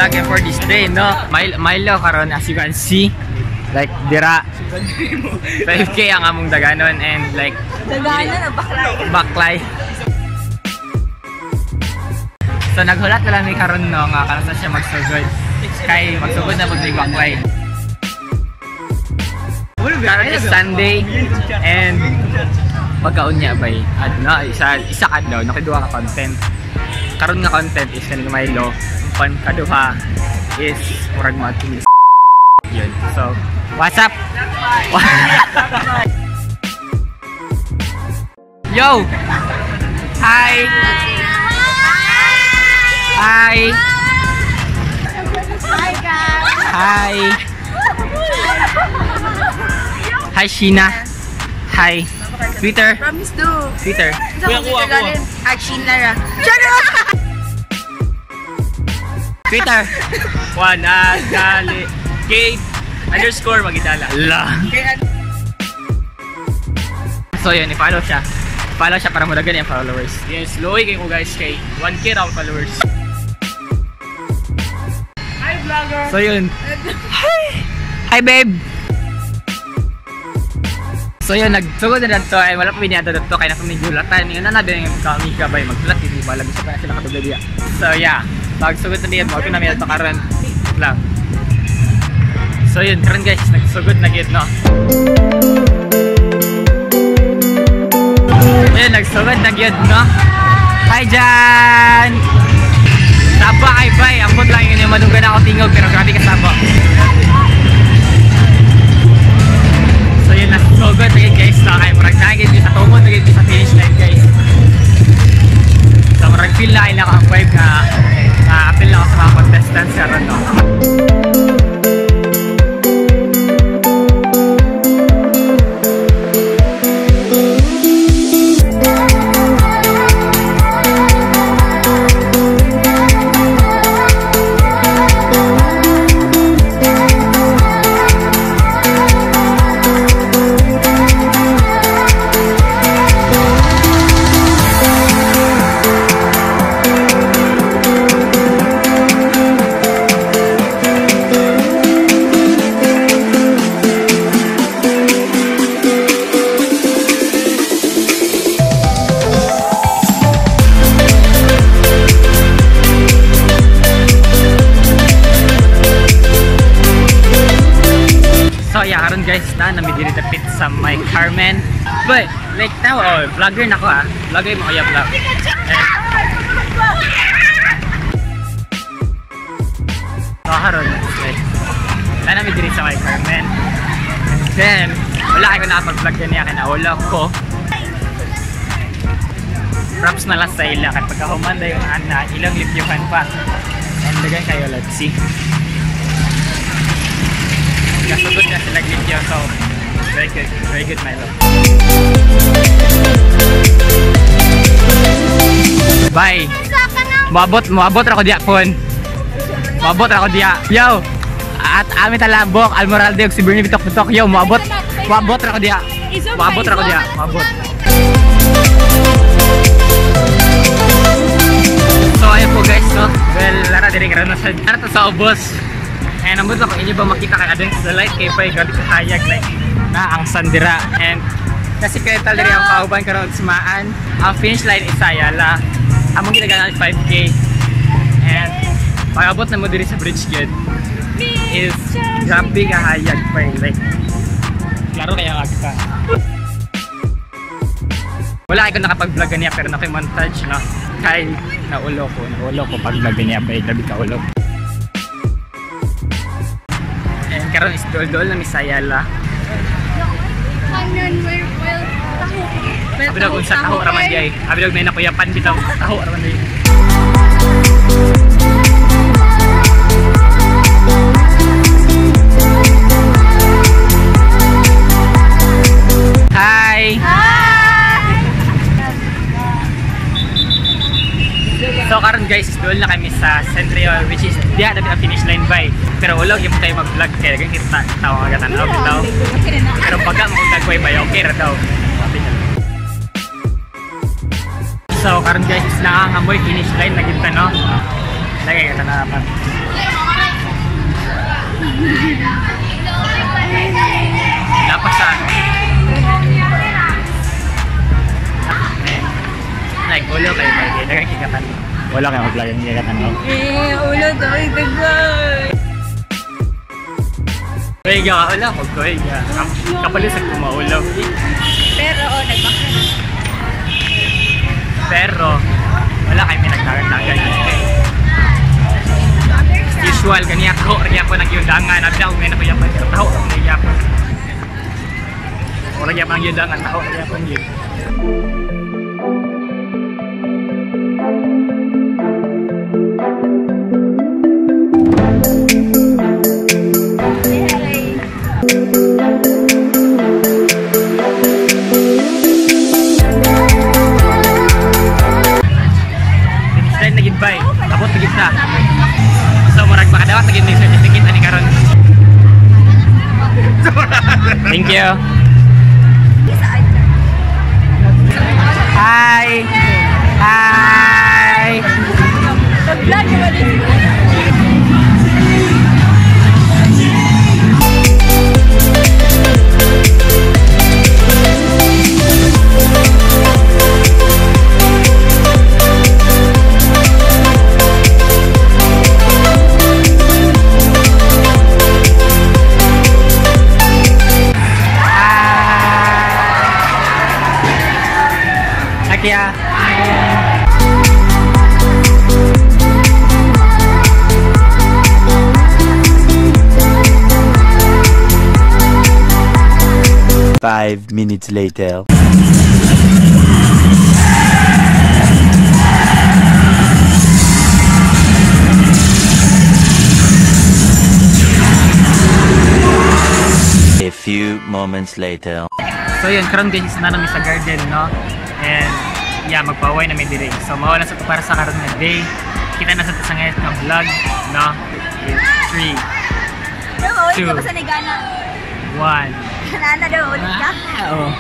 vlogging for this day, no? Milo karon as you can see. Like, dira 5K ang among daganon and like daganon na baklay. So naghulat na lang ni karon no nga kanasa siya magsugod. Kay magsugod na pud baklay. Karon is Sunday and pagkaon niya bay ano isa kadlaw nakiduha ka content. Karon nga content is kaning Milo. Ang kaduha is murag mo ating yun. So, what's up? Yo! Hi! Hi! Hi guys! Hi! Hi Sheena! Hi! Twitter! Promise do! Twitter! Ako! Sheena! Shut up! Twitter! Kate _ magitala. So yun, i-follow siya. Follow siya para madagan yung followers. Yes, loy kayo guys kay 1K raw followers. Hi vlogger! So yun. Hi babe! So yun, nagsugod na dito ay wala pa biniyado dito kaya napamigulatan. Ngayon na din yung kami gabay magsulat. Hindi ba lang sa sila katulad diya. So yeah, magsugod na diyan. Huwag na may ito karon lang. So yun, karon guys, nagsugod na gid no. Ayun, nagsugod na gid no. Hi Jan. Saba kay bay, ambot lang yun yung madunggan ako tingog pero grabe ka saba. So yun, nagsugod na gid guys no. Kay murag nagid sa tumod na gid sa finish line guys. So murag feel na ila ang vibe na appeal na ako sa mga contestants karon no. So yeah, karon guys na namidiri tapit sa my Carmen. But like now, vlogger na ko vlogger mo ya vlog. So karon like na namidiri sa my Carmen. Then wala ako nakapag-vlog niya kaya wala ko. Props na lang sa ila kay pagkahuman dayon ana ilang libyuhan pa. And dagan kayo let's see. Kasugod na sila video, so very good Milo. Bye. Moabot ra ko diya pon. Moabot ra ko diya. Yo. At ami talambok Almoralde og si Bernie bitok-bitok. Yo, moabot ra ko diya. Moabot ra ko diya. Moabot. So ayun po guys, no. Well, lara diri karon na sa ubos. And nambot ako inyo ba makita kay Adens the light kay pay grabe ka hayag like na ang sandira and kasi kaya tal diri ang kauban karon sumaan ang finish line is Ayala among ginaganan 5K and pag-abot na mo diri sa bridge gate is grabe ka hayag pay like klaro kaya agta wala ako nakapag-vlog niya pero naki-montage no kay naulo ko pag-vlog niya pay grabe ka ulo. Karon is dol-dol na misayala. Abidog kung sa taho raman di ay. Abidog may nakuyapan bitaw. Taho raman di. Hi! So karon guys, doon na kami sa Centrio which is diya na finish line by. Pero ulog yung tayo mag-vlog kaya ganyan kita tawa nga tanaw bitaw. Pero pagka mag-vlog by okay ra daw. So karon guys, nakangamoy finish line na kita no. Lagay ka na dapat. Dapat sa like ulo kayo ba? Dagang kikatan. Wala kayo mag-vlog ang kikatan mo. Ulo daw, igagay. Kuhiga ka, wala ko kuhiga. Kapalisag ko maulaw. Pero, nagbakit. Pero, wala kayo may nagtagan-tagan. Usual, kaniya ko nagyundangan. Nabi ako ngayon ako yapan. Taho ako nagyapan. Wala yapan ang yundangan. Taho ako yapan yun. Bye. Abot pigit na. So murag makadawat lagi ni certificate ani karon. Thank you. Hi. Hi. Vlog naman din. Kaya 5 minutes later. A few moments later. so yun, karon guys na namin sa garden, no? And yeah, magpaway na may dire. So mawala sa para sa karon nga day. Kita na sa ngayon na vlog, no? 3, Oo, Two. ito pa sa Negana. 1. Nana daw, ulit ka. Oh.